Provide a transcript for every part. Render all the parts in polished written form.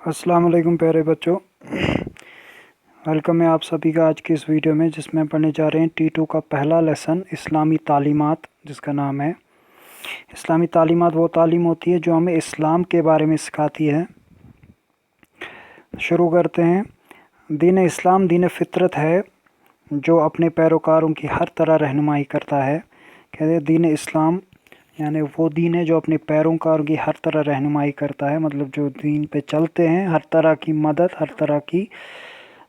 अस्सलाम वालेकुम प्यारे बच्चों, वेलकम है आप सभी का आज की इस वीडियो में, जिसमें पढ़ने जा रहे हैं T2 का पहला लेसन इस्लामी तालीमात, जिसका नाम है। इस्लामी तालीमात वो तालीम होती है जो हमें इस्लाम के बारे में सिखाती है। शुरू करते हैं। दीन इस्लाम दीन फितरत है जो अपने पैरोकारों की हर तरह रहनुमाई करता है। कहते हैं दीन इस्लाम यानी वो दीन है जो अपने पैरोकारों की हर तरह रहनुमाई करता है, मतलब जो दीन पे चलते हैं हर तरह की मदद, हर तरह की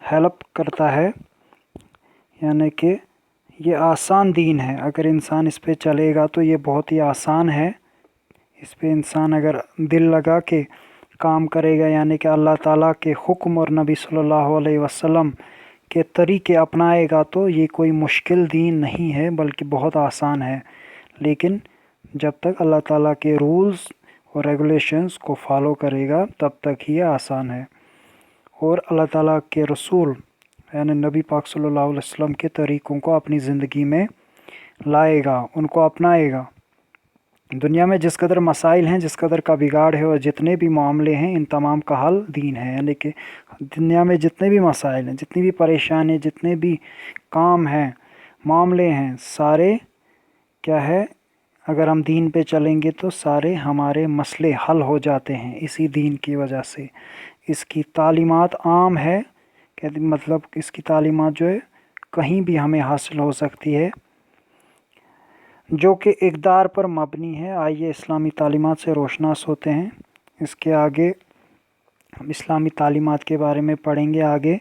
हेल्प करता है। यानी कि ये आसान दीन है, अगर इंसान इस पे चलेगा तो ये बहुत ही आसान है। इस पे इंसान अगर दिल लगा के काम करेगा, यानी कि अल्लाह ताला के हुक्म और नबी सल्लल्लाहु अलैहि वसल्लम के तरीके अपनाएगा, तो ये कोई मुश्किल दीन नहीं है बल्कि बहुत आसान है। लेकिन जब तक अल्लाह ताला के रूल्स और रेगुलेशंस को फॉलो करेगा तब तक ही आसान है। और अल्लाह ताला के रसूल यानी नबी पाक सल्लल्लाहु अलैहि वसल्लम के तरीक़ों को अपनी ज़िंदगी में लाएगा, उनको अपनाएगा। दुनिया में जिस कदर मसाइल हैं, जिस कदर का बिगाड़ है और जितने भी मामले हैं, इन तमाम का हल दीन है। यानी कि दुनिया में जितने भी मसाइल हैं, जितनी भी परेशानी, जितने भी काम हैं, मामले हैं, सारे क्या है, अगर हम दीन पे चलेंगे तो सारे हमारे मसले हल हो जाते हैं इसी दीन की वजह से। इसकी तालीमात आम है, कहते मतलब इसकी तालीमात जो है कहीं भी हमें हासिल हो सकती है, जो कि इक़दार पर मबनी है। आइए इस्लामी तालीमात से रोशनास होते हैं। इसके आगे हम इस्लामी तालीमात के बारे में पढ़ेंगे। आगे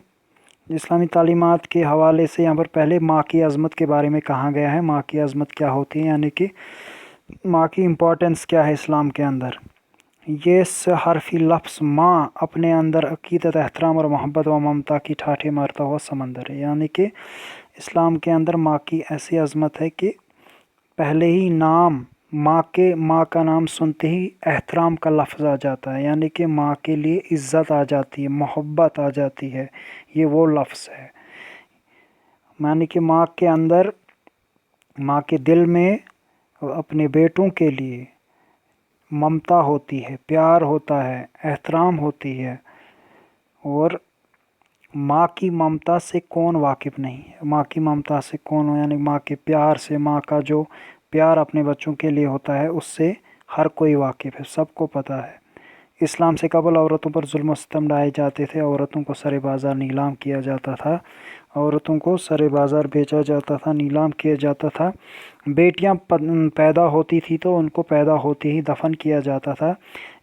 इस्लामी तालीमात के हवाले से यहाँ पर पहले माँ की अज़मत के बारे में कहा गया है। माँ की अज़मत क्या होती है, यानी कि माँ की इम्पोर्टेंस क्या है इस्लाम के अंदर। ये हरफी लफ्ज़ माँ अपने अंदर अक़ीदत, एहतराम और मोहब्बत व ममता की ठाठे मारता हुआ समंदर है। यानी कि इस्लाम के अंदर माँ की ऐसी अज़मत है कि पहले ही नाम माँ का नाम सुनते ही एहतराम का लफ्ज़ आ जाता है, यानी कि माँ के लिए इज़्ज़त आ जाती है, मोहब्बत आ जाती है। ये वो लफ्ज़ है, यानी कि माँ के अंदर, माँ के दिल में अपने बेटों के लिए ममता होती है, प्यार होता है, एहतराम होती है। और माँ की ममता से कौन वाकिफ़ नहीं है, माँ की ममता से कौन, यानी माँ के प्यार से, माँ का जो प्यार अपने बच्चों के लिए होता है उससे हर कोई वाकिफ़ है, सबको पता है। इस्लाम से कबल औरतों पर जुल्म व सितम ढाए जाते थे, औरतों को सरे बाज़ार नीलाम किया जाता था, औरतों को सरे बाज़ार बेचा जाता था, नीलाम किया जाता था। बेटियां पैदा होती थी तो उनको पैदा होते ही दफन किया जाता था।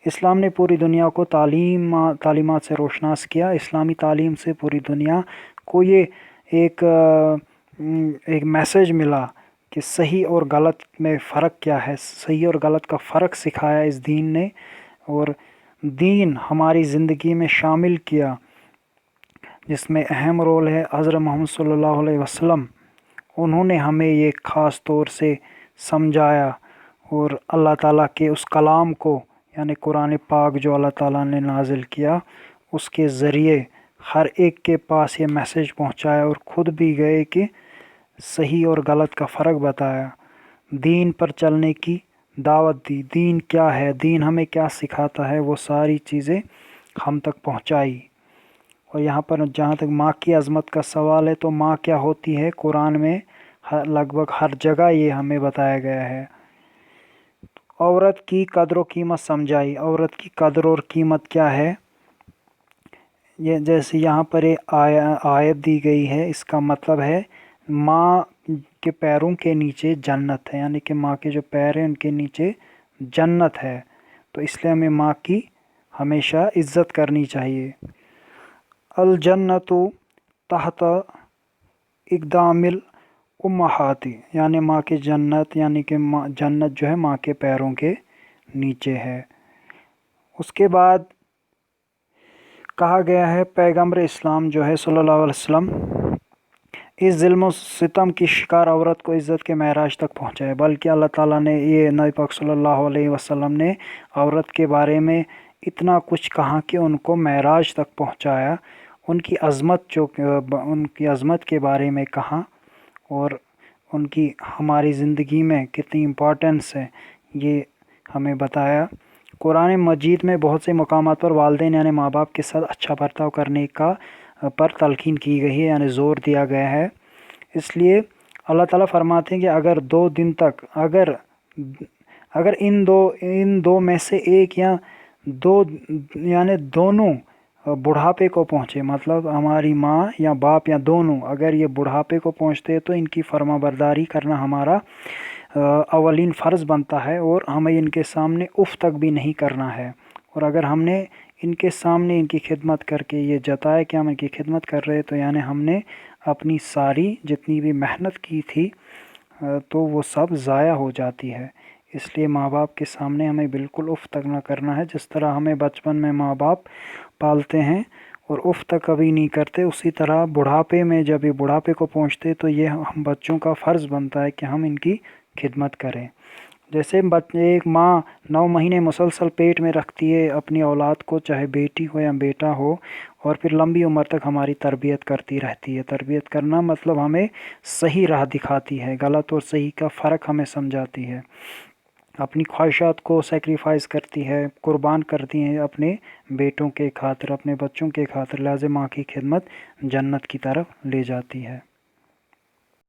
इस्लाम ने पूरी दुनिया को तालीमात से रोशनास किया। इस्लामी तालीम से पूरी दुनिया को ये एक मैसेज मिला कि सही और गलत में फ़र्क क्या है, सही और गलत का फ़र्क सिखाया इस दीन ने, और दीन हमारी ज़िंदगी में शामिल किया, जिसमें अहम रोल है हज़रत मोहम्मद सल्लल्लाहु अलैहि वसल्लम। उन्होंने हमें ये ख़ास तौर से समझाया और अल्लाह ताला के उस कलाम को, यानी कुरान पाक जो अल्लाह ताला ने नाजिल किया, उसके ज़रिए हर एक के पास ये मैसेज पहुंचाया और ख़ुद भी गए कि सही और गलत का फ़र्क बताया, दीन पर चलने की दावत दी। दीन क्या है, दीन हमें क्या सिखाता है, वो सारी चीज़ें हम तक पहुंचाई। और यहाँ पर जहाँ तक माँ की अज़मत का सवाल है, तो माँ क्या होती है, कुरान में लगभग हर जगह ये हमें बताया गया है। औरत की कदर व कीमत समझाई। औरत की कदर और कीमत क्या है, ये जैसे यहाँ पर आयत दी गई है, इसका मतलब है माँ के पैरों के नीचे जन्नत है, यानी कि माँ के जो पैर हैं उनके नीचे जन्नत है। तो इसलिए हमें माँ की हमेशा इज़्ज़त करनी चाहिए। अल जन्नतु तहत इक़दामिल उम्महाती, यानी माँ की जन्नत, यानी कि जन्नत जो है माँ के पैरों के नीचे है। उसके बाद कहा गया है पैगंबर इस्लाम जो है सल्लल्लाहु अलैहि वसल्लम इस ज़ुल्म व सितम की शिकार औरत को इज़्ज़त के महराज तक पहुँचाए, बल्कि अल्लाह ताला ने, ये नबी पाक सल्लल्लाहु अलैहि वसल्लम ने औरत के बारे में इतना कुछ कहा कि उनको महराज तक पहुँचाया। उनकी अज़मत के बारे में कहा और उनकी हमारी ज़िंदगी में कितनी इम्पोर्टेंस है ये हमें बताया। قرآن مجید میں بہت سے مقامات پر والدین یعنی ماں باپ کے ساتھ اچھا برتاؤ کرنے کا پر تلقین کی گئی ہے، یعنی زور دیا گیا ہے۔ اس لیے اللہ تعالیٰ فرماتے ہیں کہ اگر 2 دن تک اگر ان دو میں سے ایک یا دو یعنی دونوں بڑھاپے کو پہنچے، مطلب ہماری ماں یا باپ یا دونوں اگر یہ بڑھاپے کو پہنچتے تو ان کی فرما برداری کرنا ہمارا اولین فرض بنتا ہے، اور ہمیں ان کے سامنے اف تک بھی نہیں کرنا ہے۔ اور اگر ہم نے ان کے سامنے ان کی خدمت کر کے یہ جتایا کہ ہم ان کی خدمت کر رہے تو یعنی ہم نے اپنی ساری جتنی بھی محنت کی تھی تو وہ سب ضائع ہو جاتی ہے۔ اس لیے ماں باپ کے سامنے ہمیں بالکل اف تک نہ کرنا ہے۔ جس طرح ہمیں بچپن میں ماں باپ پالتے ہیں اور اف تک کبھی نہیں کرتے، اسی طرح بڑھاپے میں جب یہ بڑھاپے کو پہنچتے تو یہ ہم بچوں کا فرض بنتا ہے کہ ہم ان کی خدمت کریں۔ جیسے ایک ماں 9 مہینے مسلسل پیٹ میں رکھتی ہے اپنی اولاد کو، چاہے بیٹی ہو یا بیٹا ہو، اور پھر لمبی عمر تک ہماری تربیت کرتی رہتی ہے۔ تربیت کرنا مطلب ہمیں صحیح راہ دکھاتی ہے، غلط اور صحیح کا فرق ہمیں سمجھاتی ہے، اپنی خواہشات کو سیکریفائز کرتی ہے، قربان کرتی ہیں اپنے بیٹوں کے خاطر، اپنے بچوں کے خاطر۔ لہٰذا ماں کی خدمت جنت کی طرف لے جاتی ہے۔